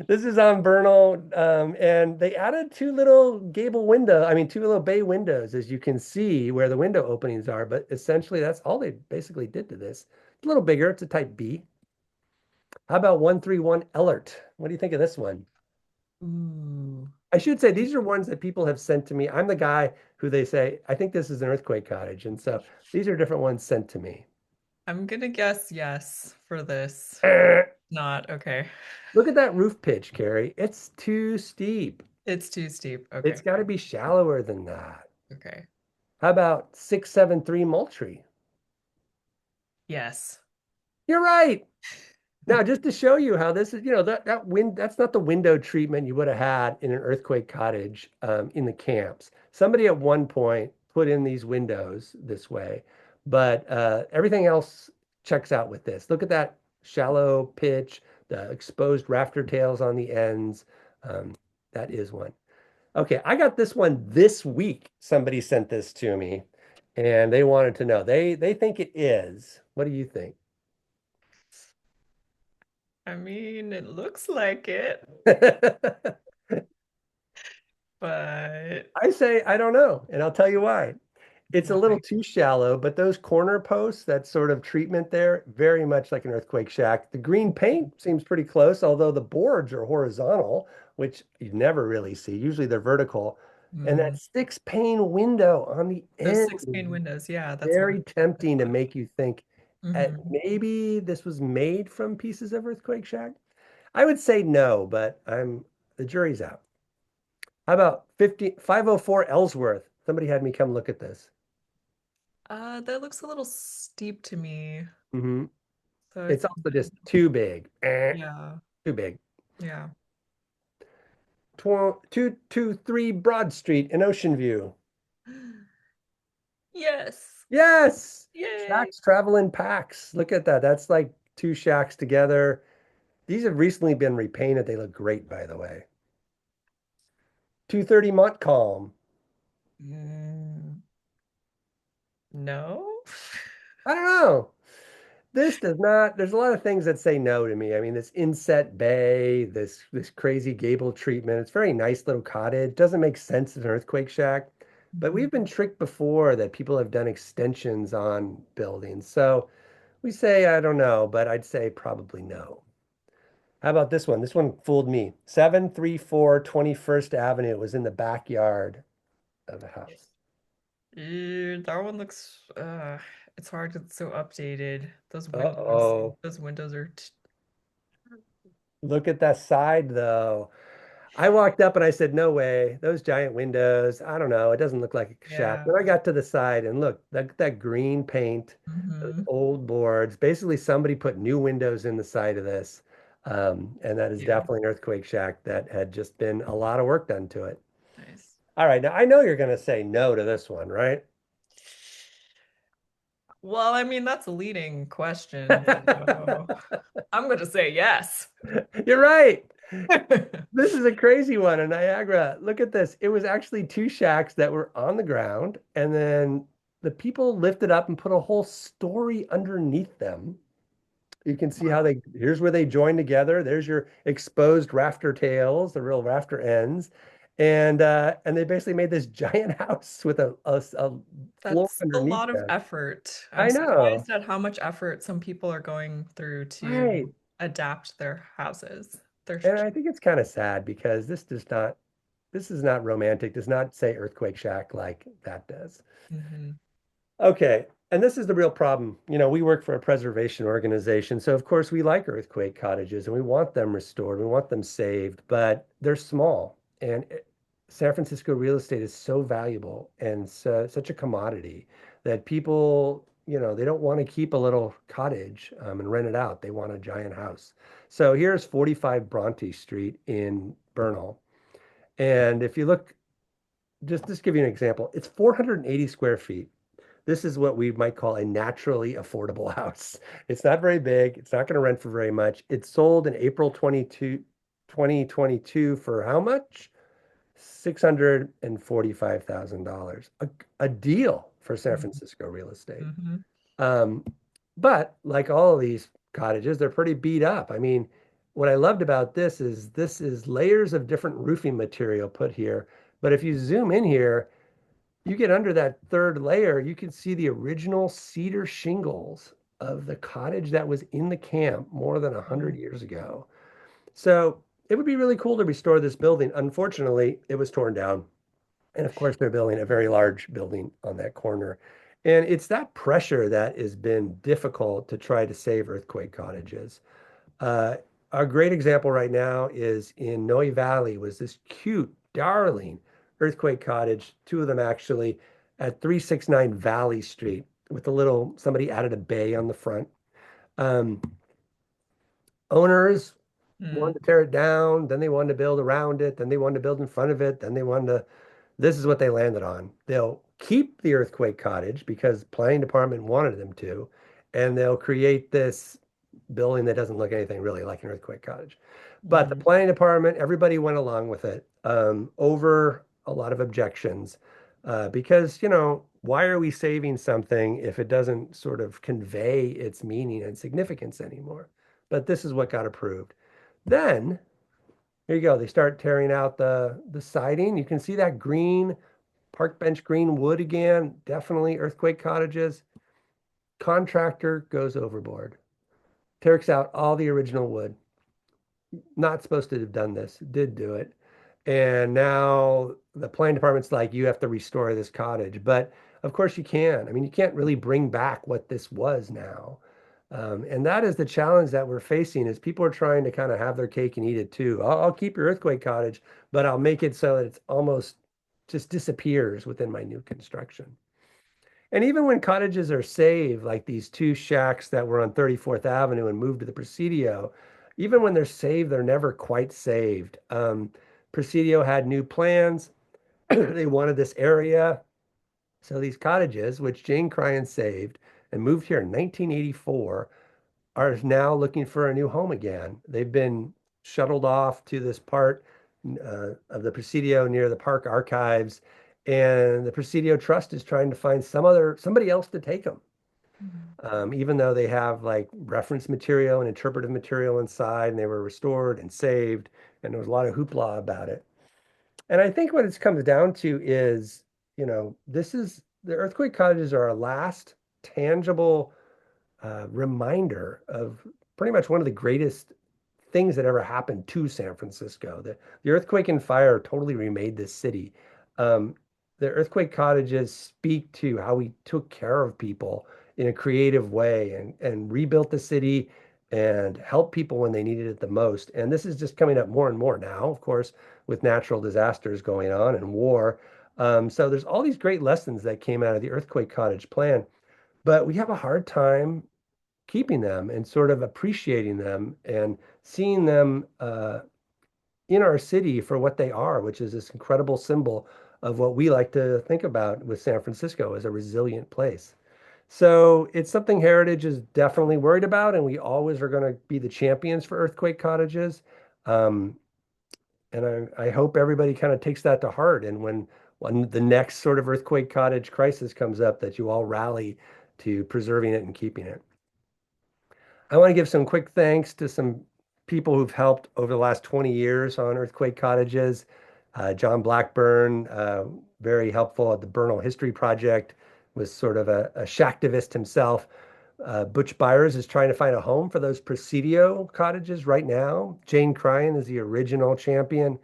This is on Bernal, and they added two little bay windows, as you can see where the window openings are. But essentially, that's all they basically did to this. It's a little bigger. It's a type B. How about 131 Ellert? What do you think of this one?
Ooh.
I should say these are ones that people have sent to me. I'm the guy who they say, I think this is an earthquake cottage. And so these are different ones sent to me.
I'm gonna guess yes for this. Not okay.
Look at that roof pitch, Carrie. It's too steep.
It's too steep.
It's
Okay.
got to be shallower than that.
Okay.
How about 673 Moultrie?
Yes.
You're right. Now, just to show you how this is, that's not the window treatment you would have had in an earthquake cottage in the camps. Somebody at one point put in these windows this way, but everything else checks out with this. Look at that shallow pitch, the exposed rafter tails on the ends. Um, that is one. Okay, I got this one this week. Somebody sent this to me and they wanted to know. They think it is. What do you think?
I mean, it looks like it, but
I say I don't know, and I'll tell you why. It's a little
why?
too shallow, but those corner posts, that sort of treatment there, very much like an earthquake shack. The green paint seems pretty close, although the boards are horizontal, which you never really see. Usually they're vertical. And that
Mm,
six pane window on the
those
end
six
is
pane windows. Yeah, that's what
very tempting to make you think
hmm
maybe this was made from pieces of earthquake shack. I would say no, but the jury's out. How about 504 Ellsworth? Somebody had me come look at this.
That looks a little steep to me.
Hmm.
So
It's also just too big.
yeah,
Too big.
yeah.
223 Broad Street in Ocean View.
Yes.
Yes.
Yay.
Shacks travel in packs. Look at that. That's like two shacks together. These have recently been repainted. They look great, by the way. 230 Montcalm.
Mm, no.
I don't know. this does not, there's a lot of things that say no to me. I mean, this inset bay, this crazy gable treatment. It's a very nice little cottage. Doesn't make sense as an earthquake shack. But we've been tricked before that people have done extensions on buildings. So we say, I don't know, but I'd say probably no. How about this one? This one fooled me. 734 21st Avenue was in the backyard of a house.
That one looks it's hard 'cause it's so updated.
Uh-oh.
Those windows are
Look at that side though. I walked up and I said, no way. Those giant windows. I don't know. It doesn't look like a shack.
yeah.
Then I got to the side and look, that green paint, those
Hmm.
old boards. Basically, somebody put new windows in the side of this. And that is
Yeah.
definitely an earthquake shack that had just been a lot of work done to it.
Nice.
All right. Now, I know you're going to say no to this one, right?
Well, I mean, that's a leading question, so I'm gonna say yes.
You're right. This is a crazy one in Niagara. Look at this. It was actually two shacks that were on the ground, and then the people lifted up and put a whole story underneath them. You can see how
Wow.
here's where they join together. There's your exposed rafter tails, the real rafter ends. And they basically made this giant house with a floor
That's a
underneath
lot of
them.
effort. I'm
I know.
surprised at how much effort some people are going through
Right.
to adapt their houses. Their
And I think it's kind of sad because this is not romantic, does not say earthquake shack like that does.
Mhm.
Okay. And this is the real problem. You know, we work for a preservation organization. So, of course, we like earthquake cottages and we want them restored. We want them saved, but they're small. San Francisco real estate is so valuable and such a commodity that people, they don't want to keep a little cottage and rent it out. They want a giant house. So, here's 45 Bronte Street in Bernal. And if you look, just give you an example, it's 480 square feet. This is what we might call a naturally affordable house. It's not very big. It's not going to rent for very much. It sold in April 2022 for how much? $645,000. A deal for San
Mhm.
Francisco real estate.
Mhm.
Um, but like all of these cottages, they're pretty beat up. I mean, what I loved about this is layers of different roofing material put here. But if you zoom in here, you get under that third layer, you can see the original cedar shingles of the cottage that was in the camp more than 100
Oh.
years ago. So it would be really cool to restore this building. Unfortunately, it was torn down. And of course, they're building a very large building on that corner. And it's that pressure that has been difficult to try to save earthquake cottages. Uh, a great example right now is in Noe Valley was this cute, darling earthquake cottage, two of them actually, at 369 Valley Street with a little, somebody added a bay on the front. Um, Owners wanted
Mm.
to tear it down, then they wanted to build around it, then they wanted to build in front of it, then they wanted to, this is what they landed on. They'll keep the earthquake cottage because planning department wanted them to, and they'll create this building that doesn't look anything really like an earthquake cottage. But the
Mhm.
planning department, everybody went along with it over a lot of objections because, why are we saving something if it doesn't sort of convey its meaning and significance anymore? But this is what got approved. Then, here you go. They start tearing out the siding. You can see that green park bench green wood again. Definitely earthquake cottages. Contractor goes overboard. Tears out all the original wood. Not supposed to have done this, did do it. And now the planning department's like, you have to restore this cottage. But of course you can. I mean, you can't really bring back what this was now. And that is the challenge that we're facing is people are trying to kind of have their cake and eat it too. I'll keep your earthquake cottage, but I'll make it so that it's almost just disappears within my new construction. And even when cottages are saved, like these two shacks that were on 34th Avenue and moved to the Presidio, even when they're saved, they're never quite saved. Presidio had new plans. They wanted this area. So these cottages, which Jane Cryan saved and moved here in 1984, are now looking for a new home again. They've been shuttled off to this part of the Presidio near the park archives, and the Presidio Trust is trying to find somebody else to take them.
Mhm.
Even though they have like reference material and interpretive material inside, and they were restored and saved, and there was a lot of hoopla about it. And I think what it comes down to is, this is the earthquake cottages are our last tangible reminder of pretty much one of the greatest things that ever happened to San Francisco. The earthquake and fire totally remade this city. Um, the earthquake cottages speak to how we took care of people in a creative way and rebuilt the city and helped people when they needed it the most. And this is just coming up more and more now, of course, with natural disasters going on and war. So there's all these great lessons that came out of the earthquake cottage plan, but we have a hard time keeping them and sort of appreciating them and seeing them in our city for what they are, which is this incredible symbol of what we like to think about with San Francisco as a resilient place. So it's something Heritage is definitely worried about, and we always are going to be the champions for earthquake cottages. Um, and I hope everybody kind of takes that to heart. And when the next sort of earthquake cottage crisis comes up, that you all rally to preserving it and keeping it. I want to give some quick thanks to some people who've helped over the last 20 years on earthquake cottages. John Blackburn, very helpful at the Bernal History Project, was sort of a shacktivist himself. Butch Byers is trying to find a home for those Presidio cottages right now. Jane Cryan is the original champion.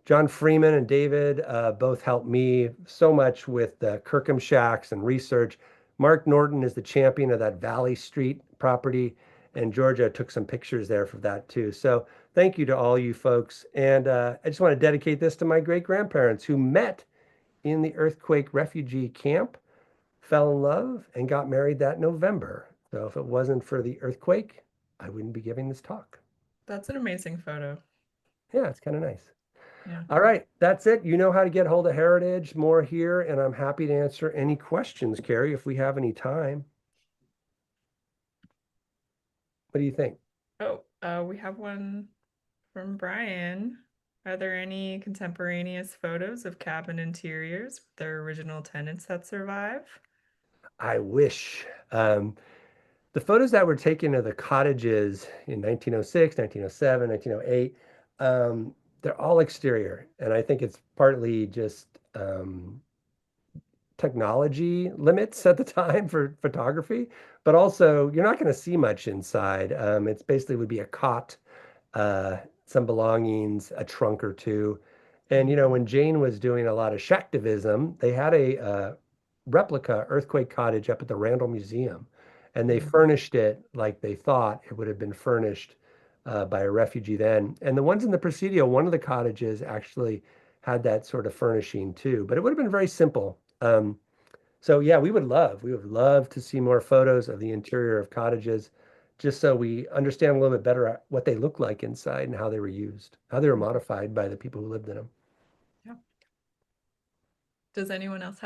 John Freeman and David both helped me so much with the Kirkham Shacks and research. Mark Norton is the champion of that Valley Street property, and Georgia took some pictures there for that too. So thank you to all you folks. And I just want to dedicate this to my great grandparents who met in the earthquake refugee camp, fell in love, and got married that November. So if it wasn't for the earthquake, I wouldn't be giving this talk.
That's an amazing photo.
Yeah, it's kind of nice.
Yeah.
All right, that's it. You know how to get hold of Heritage, more here, and I'm happy to answer any questions, Carrie, if we have any time. What do you think?
Oh, we have one from Brian. Are there any contemporaneous photos of cabin interiors with their original tenants that survive?
I wish. The photos that were taken of the cottages in 1906, 1907, 1908, they're all exterior. And I think it's partly just technology limits at the time for photography, but also you're not going to see much inside. It's basically would be a cot, uh, some belongings, a trunk or two. And when Jane was doing a lot of shacktivism, they had a replica earthquake cottage up at the Randall Museum, and they
Mhm.
furnished it like they thought it would have been furnished by a refugee then. And the ones in the Presidio, one of the cottages actually had that sort of furnishing too, but it would have been very simple. So yeah, we would love to see more photos of the interior of cottages, just so we understand a little bit better what they look like inside and how they were used, how they were modified by the people who lived in them.
Yeah. Does anyone else have